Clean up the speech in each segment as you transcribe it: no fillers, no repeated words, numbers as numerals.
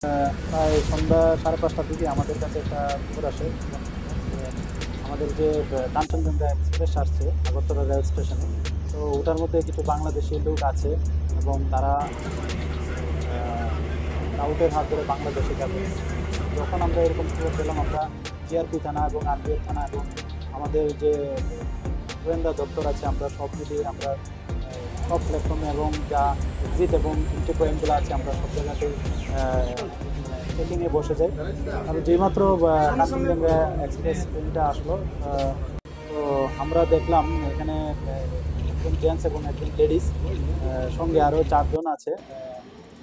প্রায় সন্ধ্যা 5:30টার দিকে আমাদের কাছে একটা খবর আসে যে আমাদের যে কাঞ্চনজঙ্ঘা এক্সপ্রেস আসছে আগরতলা রেল স্টেশনে। তো ওটার মধ্যে কিছু বাংলাদেশি লোক আছে এবং তারা রাউটের হাত ধরে বাংলাদেশে যাবে। যখন আমরা এরকম খবর পেলাম, আমরা জিআরপি থানা এবং আরবিএফ থানা এবং আমাদের যে গোয়েন্দা দপ্তর আছে, আমরা সব মিলিয়ে আমরা সব প্ল্যাটফর্মে এবং যা এক্সিট এবং এন্ট্রি পয়েন্টগুলো আছে আমরা সব জায়গাতেই মানে চেকিংয়ে বসে যাই। আর যেইমাত্র কাঞ্চনজঙ্ঘা এক্সপ্রেস ট্রেনটা আসলো, আহ, তো আমরা দেখলাম এখানে একজন জেন্টস এবং একজন লেডিস, সঙ্গে আরো 4জন আছে,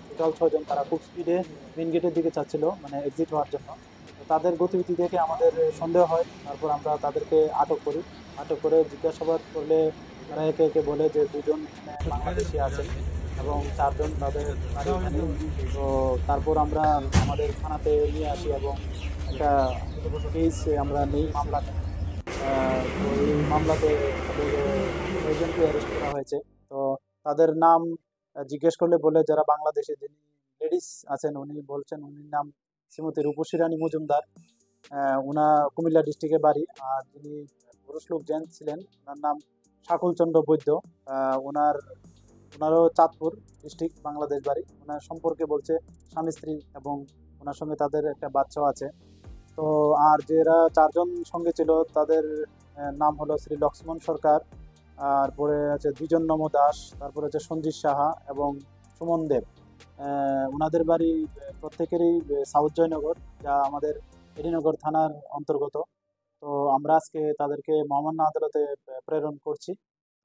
টোটাল 6জন। তারা খুব স্পিডে মেন গেটের দিকে চাচ্ছিল, মানে এক্সিট হওয়ার জন্য। তো তাদের গতিবিধি দেখে আমাদের সন্দেহ হয়। তারপর আমরা তাদেরকে আটক করি। আটক করে জিজ্ঞাসাবাদ করলে তারা একে একে বলে যে 2জন এখানে বাংলাদেশি আছেন এবং 4জন তাদের বাড়ি এখানে। তো তারপর আমরা আমাদের থানাতে নিয়ে আসি এবং একটা কেস আমরা নেই, মামলা নেই। তো এই মামলাতে তাদের 6জনকে অ্যারেস্ট করা হয়েছে। তো তাদের নাম জিজ্ঞেস করলে বলে, যারা বাংলাদেশে যিনি লেডিস আছেন উনি বলছেন উনির নাম শ্রীমতী রূপসী রানী মজুমদার। উনা কুমিল্লা ডিস্ট্রিক্টে বাড়ি। আর যিনি পুরুষ লোক জেন্টস ছিলেন ওনার নাম শাকুল চন্দ্র বৈদ্য। ওনার ওনারও চাঁদপুর ডিস্ট্রিক্ট, বাংলাদেশ বাড়ি। ওনার সম্পর্কে বলছে স্বামী স্ত্রী এবং ওনার সঙ্গে তাদের একটা বাচ্চাও আছে। তো আর যারা 4জন সঙ্গে ছিল তাদের নাম হলো শ্রী লক্ষ্মণ সরকার, আর পরে আছে দ্বিজন নম দাস, তারপরে আছে সঞ্জিত সাহা এবং সুমন দেব। ওনাদের বাড়ি প্রত্যেকেরই সাউথ জয়নগর, যা আমাদের এডিনগর থানার অন্তর্গত। তো আমরা আজকে তাদেরকে মহামান্য আদালতে প্রেরণ করছি।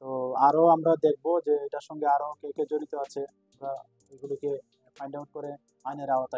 তো আরো আমরা দেখবো যে এটার সঙ্গে আরো কে কে জড়িত আছে। আমরা এগুলিকে ফাইন্ড আউট করে আইনের আওতায়